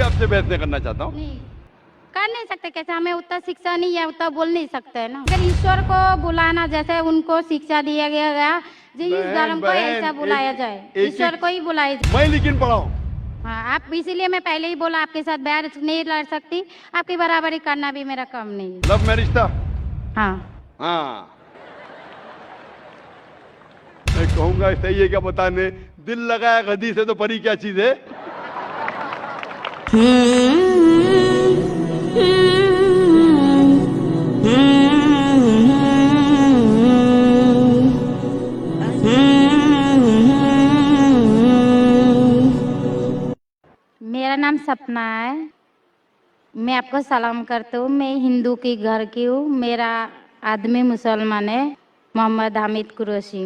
आपसे बहस नहीं करना चाहता हूँ। नहीं कर नहीं सकते, कैसे हमें उतना शिक्षा नहीं है, उतना बोल नहीं सकते है ना। अगर ईश्वर को बुलाना जैसे उनको शिक्षा दिया गया जो इस धर्म को ऐसा बुलाया जाए, ईश्वर को ही बुलाया जाए। मैं लेकिन पढ़ाऊँ। हाँ, आप इसीलिए मैं पहले ही बोला आपके साथ बहस नहीं लड़ सकती, आपकी बराबरी करना भी मेरा काम नहीं है। लव मैरिज था? हाँ हाँ, मैं कहूंगा सही है क्या बताने, दिल लगाया गधी से तो परी क्या चीज है। मेरा नाम सपना है, मैं आपको सलाम करती हूँ। मैं हिंदू की घर की हूँ, मेरा आदमी मुसलमान है, मोहम्मद हामिद कुरैशी।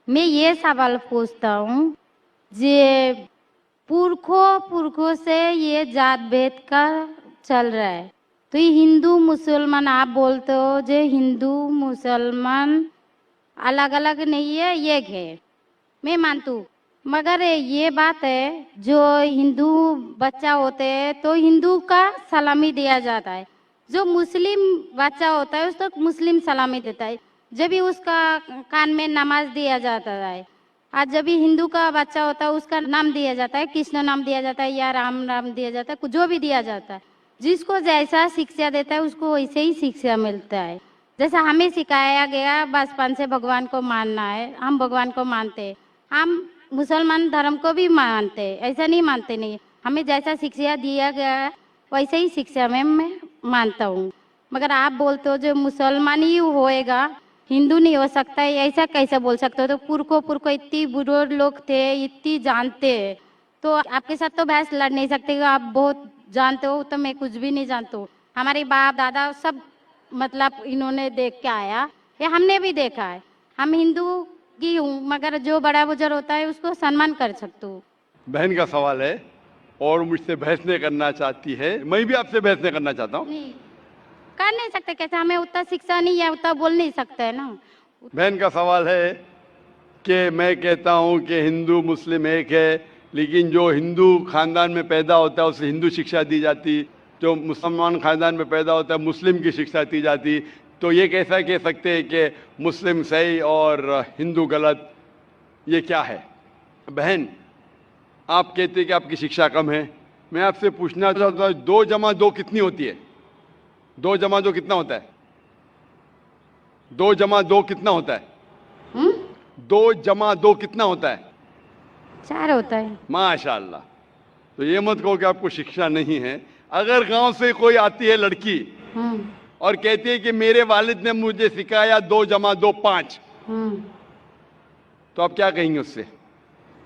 मैं ये सवाल पूछता हूँ, जे पुरखों से ये जात भेद का चल रहा है, तो ये हिंदू मुसलमान आप बोलते हो, जो हिंदू मुसलमान अलग अलग नहीं है, एक है, मैं मानती हूँ। मगर ये बात है, जो हिंदू बच्चा होते हैं तो हिंदू का सलामी दिया जाता है, जो मुस्लिम बच्चा होता है उसको मुस्लिम सलामी देता है, जब भी उसका कान में नमाज दिया जाता है। आज जब भी हिंदू का बच्चा होता है उसका नाम दिया जाता है, कृष्ण नाम दिया जाता है या राम नाम दिया जाता है, जो भी दिया जाता है। जिसको जैसा शिक्षा देता है उसको वैसे ही शिक्षा मिलता है। जैसा हमें सिखाया गया बचपन से भगवान को मानना है, हम भगवान को मानते हैं, हम मुसलमान धर्म को भी मानते हैं, ऐसा नहीं मानते नहीं। हमें जैसा शिक्षा दिया गया है वैसे ही शिक्षा में मैं मानता हूँ। मगर आप बोलते हो जो मुसलमान ही होएगा, हिंदू नहीं हो सकता है, ऐसा कैसे बोल सकते हो? तो पुरखों इतनी बुरे लोग थे, इतनी जानते हैं, तो आपके साथ तो बहस लड़ नहीं सकते। आप बहुत जानते हो, तो मैं कुछ भी नहीं जानता हूँ। हमारे बाप दादा सब मतलब इन्होंने देख के आया, या हमने भी देखा है। हम हिंदू की हूँ, मगर जो बड़ा बुजुर्ग होता है उसको सम्मान कर सकती हूँ। बहन का सवाल है और मुझसे बहस नहीं करना चाहती है, मैं भी आपसे बहस नहीं करना चाहता हूँ। नहीं कर नहीं सकते, कैसे हमें उतना शिक्षा नहीं है, उतना बोल नहीं सकते है ना। बहन का सवाल है कि मैं कहता हूँ कि हिंदू मुस्लिम एक है, लेकिन जो हिंदू खानदान में पैदा होता है उसे हिंदू शिक्षा दी जाती, जो मुसलमान खानदान में पैदा होता है मुस्लिम की शिक्षा दी जाती। तो ये कैसा कह सकते हैं कि मुस्लिम सही और हिंदू गलत? ये क्या है? बहन, आप कहते हैं कि आपकी शिक्षा कम है, मैं आपसे पूछना चाहता हूँ 2 जमा 2 कितनी होती है? 2 जमा 2 कितना होता है? 2 जमा 2 कितना होता है? 2 जमा 2 कितना होता है? 4 होता है। माशाल्लाह। तो ये मत कहो कि आपको शिक्षा नहीं है। अगर गांव से कोई आती है लड़की और कहती है कि मेरे वालिद ने मुझे सिखाया 2 जमा 2 5, तो आप क्या कहेंगे उससे?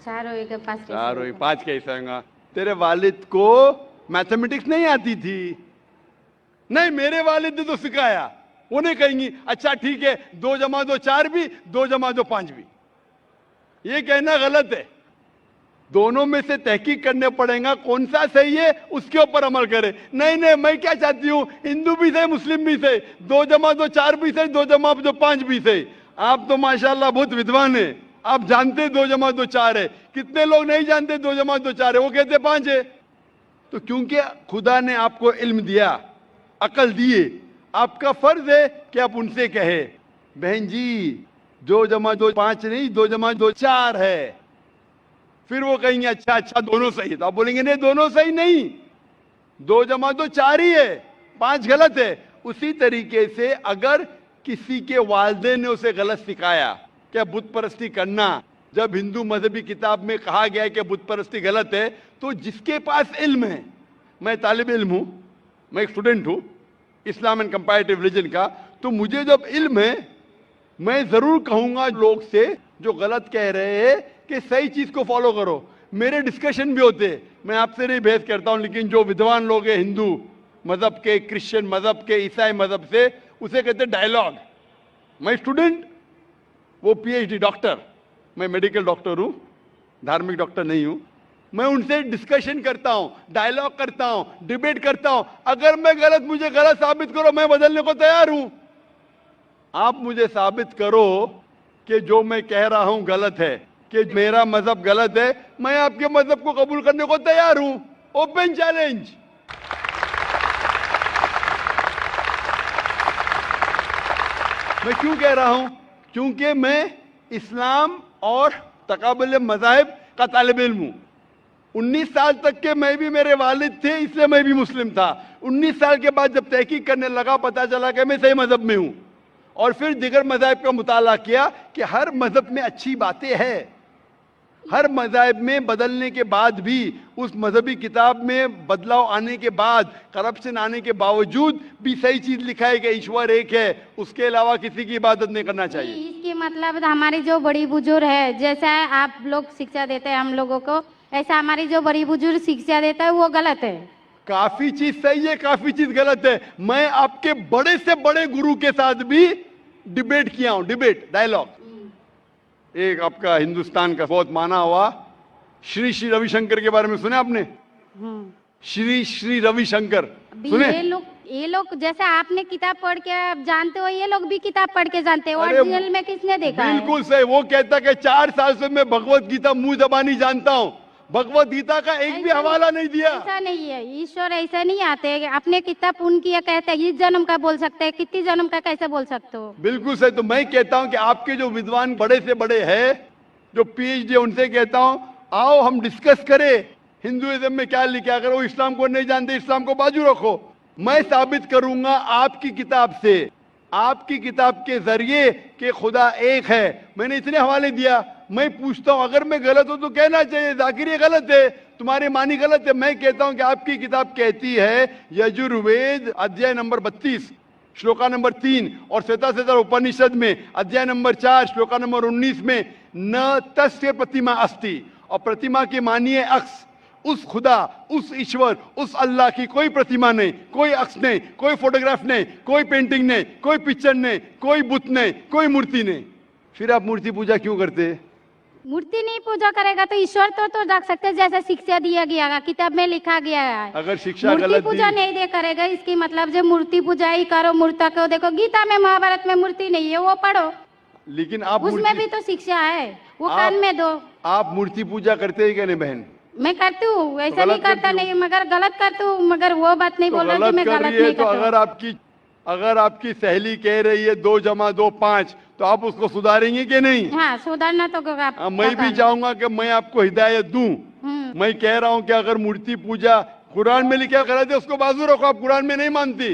4 होएगा 5 4 हुई 5 कैसे होगा? तेरे वालिद को मैथमेटिक्स नहीं आती थी? नहीं, मेरे वालिद ने तो सिखाया। उन्हें कहेंगी अच्छा ठीक है, 2 जमा 2 4 भी, 2 जमा 2 5 भी। ये कहना गलत है। दोनों में से तहकीक करने पड़ेगा कौन सा सही है, उसके ऊपर अमल करे। नहीं नहीं, मैं क्या चाहती हूँ, हिंदू भी सही मुस्लिम भी सही, 2 जमा 2 4 भी सही, 2 जमा 2 5 भी सही। आप तो माशाल्लाह बहुत विद्वान है, आप जानते 2 जमा 2 4 है। कितने लोग नहीं जानते 2 जमा 2 4 है, वो कहते 5 है। तो क्योंकि खुदा ने आपको इल्म दिया, अकल दिए, आपका फर्ज है कि आप उनसे कहे बहन जी 2 जमा 2 5 नहीं, 2 जमा 2 4 है। फिर वो कहेंगे अच्छा अच्छा दोनों सही है, तो आप बोलेंगे नहीं दोनों सही नहीं, 2 जमा 2 4 ही है, 5 गलत है। उसी तरीके से अगर किसी के वालिदैन ने उसे गलत सिखाया क्या बुत परस्ती करना, जब हिंदू मजहबी किताब में कहा गया है कि बुत परस्ती गलत है, तो जिसके पास इल्म है, मैं तालिब इल्म हूं, मैं एक स्टूडेंट हूं इस्लाम एंड कंपैरेटिव रिलीजन का, तो मुझे जब इल्म है मैं जरूर कहूंगा लोग से जो गलत कह रहे हैं कि सही चीज को फॉलो करो। मेरे डिस्कशन भी होते हैं, मैं आपसे नहीं बहस करता हूं, लेकिन जो विद्वान लोग हैं हिंदू मजहब के, क्रिश्चियन मजहब के, ईसाई मजहब से, उसे कहते हैं डायलॉग। मैं स्टूडेंट, वो पीएचडी डॉक्टर, मैं मेडिकल डॉक्टर हूं, धार्मिक डॉक्टर नहीं हूं। मैं उनसे डिस्कशन करता हूं, डायलॉग करता हूं, डिबेट करता हूं। अगर मैं गलत, मुझे गलत साबित करो, मैं बदलने को तैयार हूं। आप मुझे साबित करो कि जो मैं कह रहा हूं गलत है, कि मेरा मजहब गलत है, मैं आपके मजहब को कबूल करने को तैयार हूं। Open challenge. मैं क्यों कह रहा हूं? क्योंकि मैं इस्लाम और तकाबुल मज़ाहिब का तालिब इल्म हूं। 19 साल तक के मैं भी, मेरे वालिद थे, इसलिए मैं भी मुस्लिम था। 19 साल के बाद जब तहकीक करने लगा, पता चला कि मैं सही मजहब में हूं, और फिर दिगर मज़ाहिब का मुताला किया कि हर मजहब में अच्छी बातें हैं। हर मज़ाहिब में बदलने के बाद भी, उस मजहबी किताब में बदलाव आने के बाद, करप्शन आने के बावजूद भी सही चीज लिखा है कि ईश्वर एक है, उसके अलावा किसी की इबादत नहीं करना चाहिए। इसके मतलब हमारी जो बड़ी बुजुर्ग है, जैसा आप लोग शिक्षा देते हैं हम लोगों को, ऐसा हमारी जो बड़ी बुजुर्ग शिक्षा देता है वो गलत है। काफी चीज सही है, काफी चीज गलत है। मैं आपके बड़े से बड़े गुरु के साथ भी डिबेट किया हूं, डिबेट, डायलॉग। एक आपका हिंदुस्तान का बहुत माना हुआ श्री श्री रविशंकर के बारे में सुने आपने? श्री श्री रविशंकर सुने? ये लोग जैसे आपने किताब पढ़ के आप जानते हो, ये लोग भी किताब पढ़ के जानते हो। अरे ओरिजिनल में किसने देखा है? बिल्कुल सही। वो कहता कि 4 साल से मैं भगवत गीता मुंह जबानी जानता हूँ, भगवत गीता का एक भी हवाला नहीं दिया। ऐसा नहीं है, ईश्वर ऐसा नहीं आते। अपने कितना पुण्य किया कहते हैं, इस जन्म का बोल सकते हैं, कितनी जन्म का कैसे बोल सकते हो? बिल्कुल सही। तो मैं कहता हूं कि आपके जो विद्वान बड़े से बड़े हैं, जो पीएचडी, उनसे कहता हूं आओ हम डिस्कस करें हिंदुइज्म में क्या लिखा। अगर वो इस्लाम को नहीं जानते, इस्लाम को बाजू रखो। मैं साबित करूंगा आपकी किताब से, आपकी किताब के जरिए कि खुदा एक है। मैंने इतने हवाले दिया। मैं पूछता हूं अगर मैं गलत हूं तो कहना चाहिए जाकिर ये गलत है, तुम्हारे मानी गलत है। मैं कहता हूं कि आपकी किताब कहती है यजुर्वेद अध्याय नंबर 32 श्लोका नंबर 3 और श्वेताश्वेतर उपनिषद में अध्याय नंबर 4 श्लोका नंबर 19 में न तस्य प्रतिमा अस्ति, और प्रतिमा के मानिए अक्स। उस खुदा, उस ईश्वर, उस अल्लाह की कोई प्रतिमा नहीं, कोई अक्स नहीं, कोई फोटोग्राफ नहीं, कोई पेंटिंग नहीं, कोई पिक्चर नहीं, कोई बुत नहीं, कोई मूर्ति नहीं। फिर आप मूर्ति पूजा क्यों करते हैं? मूर्ति नहीं पूजा करेगा तो ईश्वर तो रख सकते हैं, जैसे शिक्षा दिया गया है, किताब में लिखा गया है। अगर शिक्षा मूर्ति गलत पूजा दी, नहीं दे करेगा, इसकी मतलब जो मूर्ति पूजा ही करो, मूर्ता को देखो, गीता में महाभारत में मूर्ति नहीं है, वो पढ़ो, लेकिन आप उसमें भी तो शिक्षा है, वो कान में दो। आप मूर्ति पूजा करते हैं क्या? नहीं बहन, मैं करती हूँ, ऐसा गलत नहीं करता करती नहीं, मगर गलत करती हूँ। मगर वो बात नहीं तो बोल रहा कि मैं कर गलत रही है। नहीं तो करती। अगर आपकी सहेली कह रही है 2 + 2 5, तो आप उसको सुधारेंगे कि नहीं? हाँ, सुधारना तो आप मैं भी चाहूंगा कि मैं आपको हिदायत दूं। मैं कह रहा हूं कि अगर मूर्ति पूजा कुरान में लिखा गलत है, उसको बाजू रखो। आप कुरान में नहीं मानती,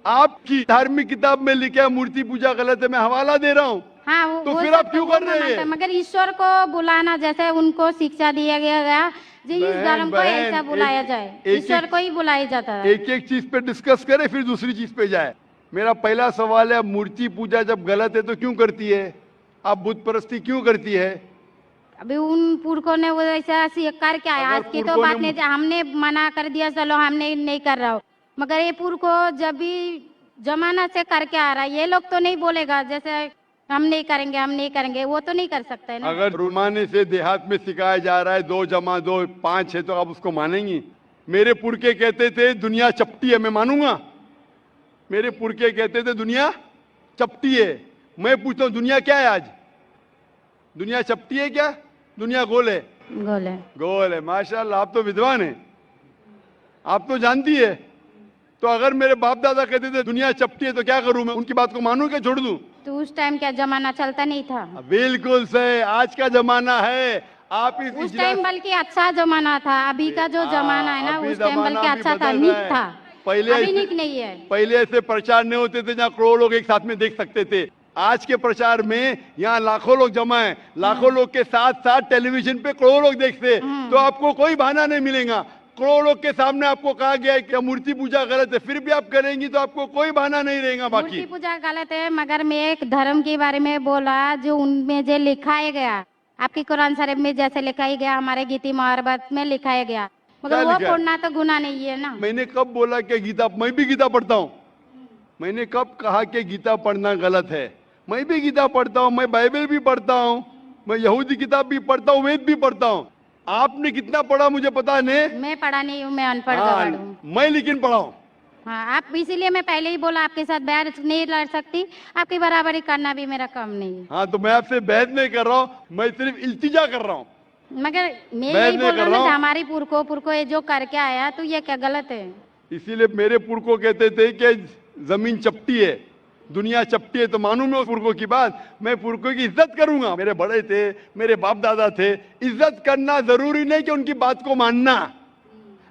आपकी धार्मिक किताब में लिखा है मूर्ति पूजा गलत है, मैं हवाला दे रहा हूँ। हाँ, तो फिर आप क्यों कर रहे हैं? मगर ईश्वर को बुलाना, जैसे उनको शिक्षा दिया गया जी, इस धर्म को ऐसा बुलाया जाए, ईश्वर को ही बुलाया जाता है। एक एक चीज पे डिस्कस करे, फिर दूसरी चीज पे जाए। मेरा पहला सवाल है, मूर्ति पूजा जब गलत है तो क्यों करती है? आप बुत परस्ती क्यों करती है? अभी उन पुरखों ने वो ऐसा स्वीकार किया है। आज की तो बात नहीं, हमने मना कर दिया, चलो हमने नहीं कर रहा हूँ, मगर ये पुरखों जब भी जमाना से करके आ रहा है, ये लोग तो नहीं बोलेगा जैसे हम नहीं करेंगे, हम नहीं करेंगे, वो तो नहीं कर सकते ना। अगर रुमाने से देहात में सिखाया जा रहा है 2 + 2 5 है, तो आप उसको मानेंगी? मेरे पुरखे कहते थे दुनिया चपटी है, मैं मानूंगा? मेरे पुरखे कहते थे दुनिया चपटी है। मैं पूछता हूँ दुनिया क्या है आज? दुनिया चपटी है क्या? दुनिया गोल है? गोल है। गोल है। माशाल्लाह, आप तो विद्वान है, आप तो जानती है। तो अगर मेरे बाप दादा कहते थे दुनिया चपटी है तो क्या करूं मैं? उनकी बात को मानूं क्या छोड़ दूं? तो उस टाइम क्या जमाना चलता नहीं था? बिल्कुल सही, आज का जमाना है। आप उस टाइम बल्कि अच्छा जमाना था, अभी का जो जमाना है ना, उस टाइम बल्कि अच्छा था, नीक था। पहले अभी नीक नहीं है। पहले ऐसे प्रचार नहीं होते थे जहाँ करोड़ों लोग एक साथ में देख सकते थे। आज के प्रचार में यहाँ लाखों लोग जमा है, लाखों लोग के साथ साथ टेलीविजन पे करोड़ों लोग देखते, तो आपको कोई बहाना नहीं मिलेगा। करोड़ों लोग के सामने आपको कहा गया है कि मूर्ति पूजा गलत है, फिर भी आप करेंगी तो आपको कोई बहाना नहीं रहेगा। बाकी मूर्ति पूजा गलत है, मगर मैं एक धर्म के बारे में बोला जो उनमें जो लिखाया गया, आपकी कुरान शरीफ में जैसे लिखाया गया, हमारे गीता महाभारत में लिखाया गया, मगर वो पढ़ना तो गुनाह नहीं है ना। मैंने कब बोला कि गीता? मैं भी गीता पढ़ता हूँ। मैंने कब कहा कि गीता पढ़ना गलत है? मैं भी गीता पढ़ता हूँ, मैं बाइबल भी पढ़ता हूँ, मैं यहूदी किताब भी पढ़ता हूँ, वेद भी पढ़ता हूँ। आपने कितना पढ़ा मुझे पता नहीं, मैं पढ़ा नहीं हूँ, मैं अनपढ़ गवार हूँ। मैं लेकिन पढ़ा हूँ। हाँ, आप इसीलिए मैं पहले ही बोला आपके साथ बहस नहीं लड़ सकती, आपकी बराबरी करना भी मेरा काम नहीं है। हाँ, तो मैं आपसे बहस नहीं कर रहा हूँ, मैं सिर्फ इल्तिजा कर रहा हूँ। मगर मैं मैं यही नहीं बोल कर रहा हूँ रहा ना, हूँ। हमारी पुरखों ये जो करके आया तो ये क्या गलत है? इसीलिए मेरे पुरखों कहते थे कि जमीन चपटी है, दुनिया चपटी है, तो मानूं मैं उस पुरखों की बात? मैं पुरखों की इज्जत करूंगा। मेरे बड़े थे, मेरे बाप दादा थे, इज्जत करना जरूरी नहीं कि उनकी बात को मानना।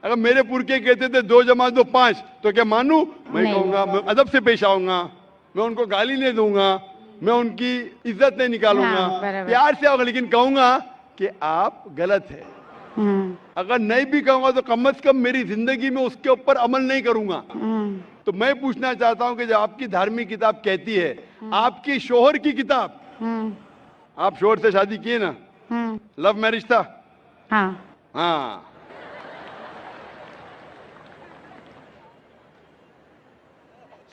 अगर मेरे पुरखे कहते थे 2 + 2 5, तो क्या मानूं? मैं नहीं। कहूंगा, मैं अदब से पेश आऊंगा, मैं उनको गाली नहीं दूंगा, मैं उनकी इज्जत नहीं निकालूंगा, हाँ, बराबर। प्यार से आऊंगा, लेकिन कहूंगा कि आप गलत है। हम्म, अगर नहीं भी कहूंगा तो कम से कम मेरी जिंदगी में उसके ऊपर अमल नहीं करूंगा। हम्म, तो मैं पूछना चाहता हूं कि जब आपकी धार्मिक किताब कहती है, आपकी शोहर की किताब, हम्म, आप शोहर से शादी किए ना, लव मैरिज था? हाँ, हाँ,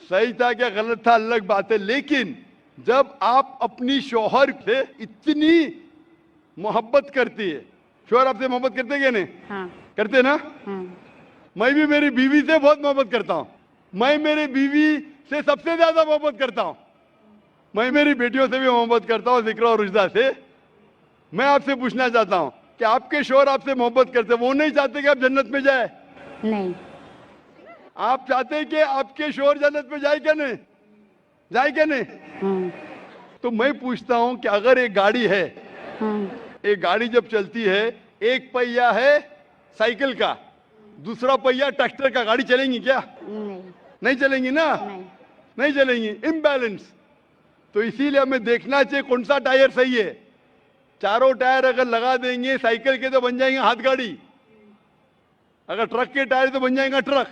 सही था क्या गलत था अलग बात है, लेकिन जब आप अपनी शोहर से इतनी मोहब्बत करती है, शोहर आपसे मोहब्बत करते क्या नहीं? हाँ, करते ना? मैं भी मेरी बीवी से बहुत मोहब्बत करता हूं। मैं मेरी बीवी से सबसे ज्यादा मोहब्बत करता हूं। मैं मेरी बेटियों से भी मोहब्बत करता हूं, जिक्र और रुजदा से। मैं आपसे पूछना चाहता हूं कि आपके शोहर आपसे मोहब्बत करते, वो नहीं चाहते कि आप जन्नत में जाए? नहीं, आप चाहते हैं कि आपके शोहर जन्नत में जाए क्या नहीं? जाए क्या नहीं? हम्म, तो मैं पूछता हूं कि अगर एक गाड़ी है, हम्म, एक गाड़ी जब चलती है, एक पहिया है साइकिल का, दूसरा पहिया ट्रैक्टर का, गाड़ी चलेंगी क्या? नहीं, नहीं चलेंगी ना? नहीं, नहीं चलेंगी, इम्बैलेंस। तो इसीलिए हमें देखना चाहिए कौन सा टायर सही है। चारों टायर अगर लगा देंगे साइकिल के तो बन जाएंगे हाथ गाड़ी, अगर ट्रक के टायर तो बन जाएगा ट्रक।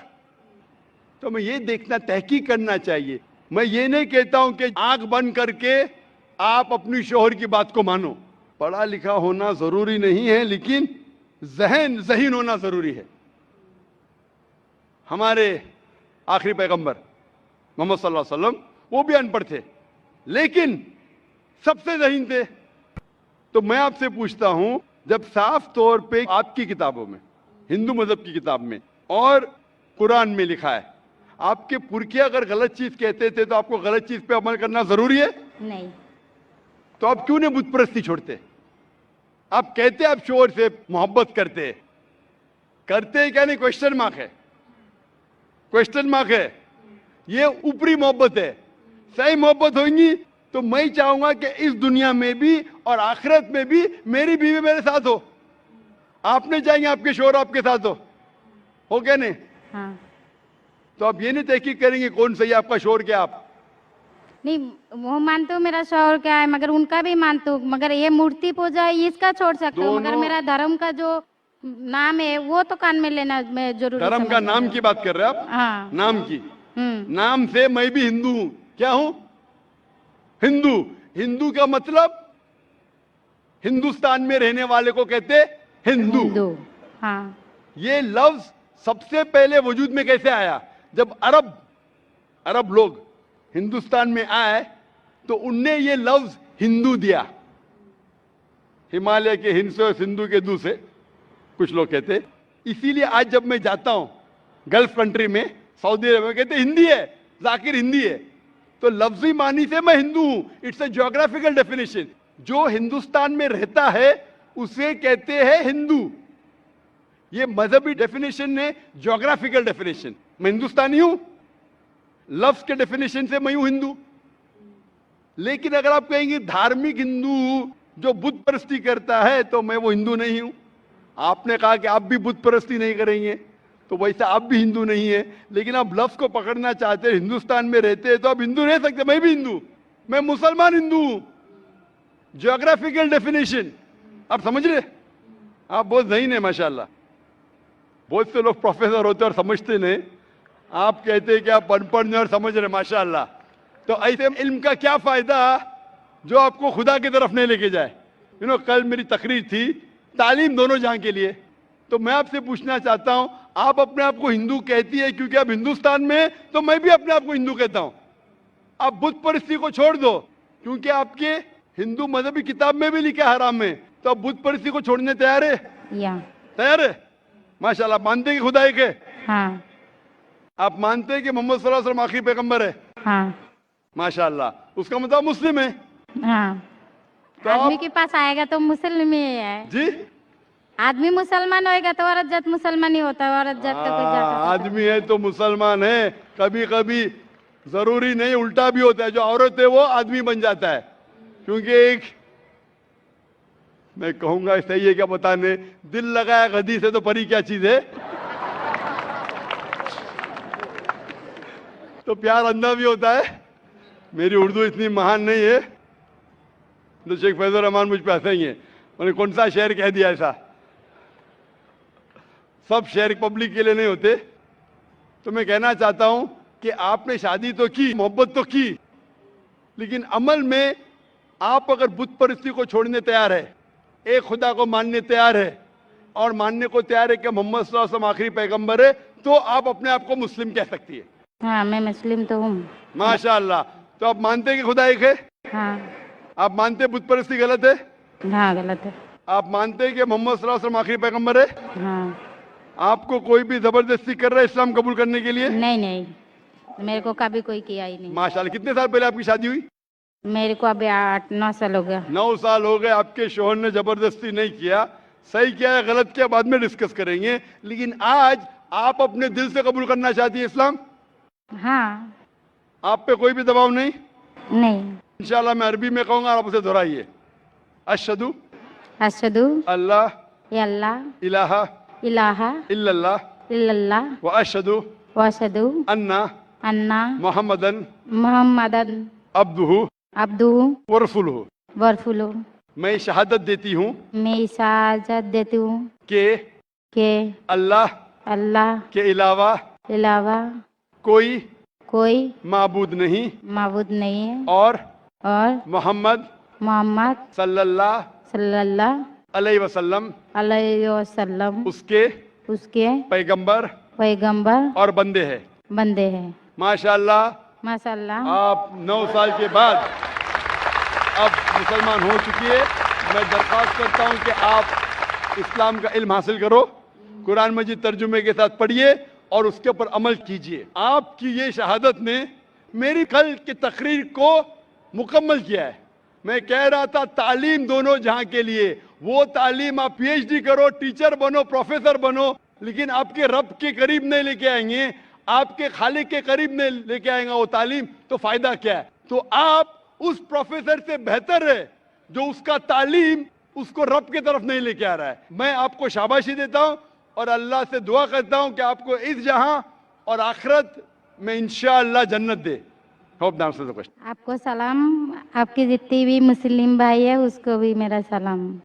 तो हमें ये देखना, तहकीक करना चाहिए। मैं ये नहीं कहता हूं कि आंख बंद करके आप अपनी शोहर की बात को मानो। पढ़ा लिखा होना जरूरी नहीं है, लेकिन ज़हीन होना जरूरी है। हमारे आखिरी पैगंबर मोहम्मद सल्लल्लाहु अलैहि वसल्लम, वो भी अनपढ़ थे, लेकिन सबसे ज़हीन थे। तो मैं आपसे पूछता हूं, जब साफ तौर पे आपकी किताबों में, हिंदू मजहब की किताब में और कुरान में लिखा है, आपके पुरखे अगर गलत चीज कहते थे तो आपको गलत चीज पे अमल करना जरूरी है? नहीं, तो आप क्यों नहीं बुत परस्ती छोड़ते? आप कहते आप शोहर से मोहब्बत करते क्या नहीं? क्वेश्चन मार्क है, क्वेश्चन मार्क है। ये ऊपरी मोहब्बत है। सही मोहब्बत होगी तो मैं चाहूंगा कि इस दुनिया में भी और आखिरत में भी मेरी बीवी मेरे साथ हो। आप नहीं चाहेंगे आपके शोहर आपके साथ हो क्या नहीं? हाँ, तो आप ये नहीं तहकीक करेंगे कौन सही है, आपका शोहर क्या? आप नहीं, वो मानते हो मेरा शौहर क्या है, मगर उनका भी मानते हो, मगर ये मूर्ति पूजा इसका छोड़ सकते हो, मगर दोनों- मेरा धर्म का जो नाम है वो तो कान में लेना मैं जरूरी धर्म का समझती नाम हूँ। की बात कर रहे हैं आप? हाँ, नाम की, नाम से मैं भी हिंदू हूं। क्या हूं? हिंदू। हिंदू का मतलब हिंदुस्तान में रहने वाले को कहते हिंदू। हिंदू, हाँ, ये लफ्ज सबसे पहले वजूद में कैसे आया? जब अरब लोग हिंदुस्तान में आए तो उनने ये लफ्ज हिंदू दिया। हिमालय के हिंद से और सिंधु के दू से कुछ लोग कहते। इसीलिए आज जब मैं जाता हूं गल्फ कंट्री में, सऊदी अरब में, कहते हिंदी है, जाकिर हिंदी है। तो लफ्जी मानी से मैं हिंदू हूं। It's a geographical definition. जो हिंदुस्तान में रहता है उसे कहते हैं हिंदू। ये मजहबी डेफिनेशन ने ज्योग्राफिकल डेफिनेशन। मैं हिंदुस्तानी हूं, लफ्ज के डेफिनेशन से मैं हूं हिंदू। लेकिन अगर आप कहेंगे धार्मिक हिंदू जो बुत परस्ती करता है, तो मैं वो हिंदू नहीं हूं। आपने कहा कि आप भी बुत परस्ती नहीं करेंगे, तो वैसे आप भी हिंदू नहीं है। लेकिन आप लफ्ज को पकड़ना चाहते हैं, हिंदुस्तान में रहते हैं तो आप हिंदू रह सकते। मैं भी हिंदू, मैं मुसलमान हिंदू हूं। ज्योग्राफिकल डेफिनेशन आप समझ रहे? आप बहुत ज़हीन है माशाल्लाह। बहुत से लोग प्रोफेसर होते और समझते नहीं। आप कहते हैं कि आप अनपढ़ नहीं और समझ रहे, माशाल्लाह। तो ऐसे इल्म का क्या फायदा जो आपको खुदा की तरफ नहीं लेके जाए? कल मेरी तकरीर थी तालीम दोनों जहां के लिए। तो मैं आपसे पूछना चाहता हूं, आप अपने आप को हिंदू कहती है क्योंकि आप हिंदुस्तान में हैं, तो मैं भी अपने आप को हिंदू कहता हूं। आप बुत परस्ती को छोड़ दो क्योंकि आपके हिंदू मजहबी किताब में भी लिखा है हराम में, तो आप बुत परस्ती को छोड़ने तैयार है? या, तैयार है? माशाल्लाह। मानते हैं कि खुदा एक है? हाँ, आप मानते हैं कि मोहम्मद सल्लल्लाहु अलैहि वसल्लम आखिरी पैगंबर है? हाँ, माशाल्लाह। उसका मतलब मुस्लिम है। हाँ। तो आदमी आप के पास आएगा तो मुस्लिम ही है। जी आदमी मुसलमान होएगा तो औरत जात मुसलमान ही होता है, औरत जात का कोई जात होता है? आदमी है तो मुसलमान है। कभी कभी जरूरी नहीं, उल्टा भी होता है, जो औरत है वो आदमी बन जाता है। क्योंकि एक, मैं कहूंगा सही है क्या बताने, दिल लगाया गधी से तो परी क्या चीज है। तो प्यार अंधा भी होता है। मेरी उर्दू इतनी महान नहीं है तो शेख फैजुर रहमान मुझ पे हंसेंगे, उन्होंने कौन सा शेर कह दिया ऐसा। सब शेर पब्लिक के लिए नहीं होते। तो मैं कहना चाहता हूं कि आपने शादी तो की, मोहब्बत तो की, लेकिन अमल में आप अगर बुत परस्ती को छोड़ने तैयार है, एक खुदा को मानने तैयार है और मानने को तैयार है कि मोहम्मद सल्लल्लाहु अलैहि वसल्लम आखिरी पैगंबर है, तो आप अपने आप को मुस्लिम कह सकती है। हाँ, मैं मुस्लिम तो हूँ। माशाअल्लाह। तो आप मानते हैं कि खुदा एक है? हाँ। आप मानते हैं बुत परस्ती गलत है? हाँ, गलत है। आप मानते हैं कि मोहम्मद सल्लल्लाहु अलैहि वसल्लम आखिरी पैगंबर है? हाँ। आपको कोई भी जबरदस्ती कर रहा है इस्लाम कबूल करने के लिए? नहीं नहीं, मेरे को कभी कोई किया ही नहीं। माशाअल्लाह। कितने साल पहले आपकी शादी हुई? मेरे को अभी 8-9 साल हो गया। 9 साल हो गए। आपके शोहर ने जबरदस्ती नहीं किया। सही किया है गलत किया बाद में डिस्कस करेंगे, लेकिन आज आप अपने दिल से कबूल करना चाहती है इस्लाम? हाँ। आप पे कोई भी दबाव नहीं? नहीं। इंशाल्लाह मैं अरबी में कहूंगा, आप उसे दोहराइए। अशहदु अशहदु अल्लाह अल्लाह इलाहा इलाहा इल्लल्लाह इल्लल्लाह व अशहदु व अशहदु अन्ना अन्ना मुहम्मदन मुहम्मदन अब्दुहु अब्दुहु व रसूलुहु। व रसूलुहु। मैं शहादत देती हूँ मैं इजाजत देती हूँ कि अल्लाह के अलावा कोई कोई माबूद नहीं माबूद नहीं है और मोहम्मद सल्लल्लाहु अलैहि वसल्लम अलैहि वसल्लम उसके पैगंबर और बंदे हैं। माशाअल्लाह। माशाअल्लाह। आप 9 साल के बाद अब मुसलमान हो चुकी है। मैं दरख्वास्त करता हूं कि आप इस्लाम का इल्म हासिल करो, कुरान मजीद तर्जुमे के साथ पढ़िए और उसके ऊपर अमल कीजिए। आपकी ये शहादत ने मेरी कल की तकरीर को मुकम्मल किया है। मैं कह रहा था तालीम दोनों जहां के लिए, वो तालीम आप पीएचडी करो, टीचर बनो, प्रोफेसर बनो, लेकिन आपके रब के करीब नहीं लेके आएंगे, आपके खालिक के करीब नहीं लेके आएगा वो तालीम, तो फायदा क्या है? तो आप उस प्रोफेसर से बेहतर है जो उसका तालीम उसको रब की तरफ नहीं लेके आ रहा है। मैं आपको शाबाशी देता हूं और अल्लाह से दुआ करता हूं कि आपको इस जहां और आखिरत में इंशाअल्लाह जन्नत दे। होप नाम से आपको सलाम, आपके जितने भी मुस्लिम भाई है उसको भी मेरा सलाम।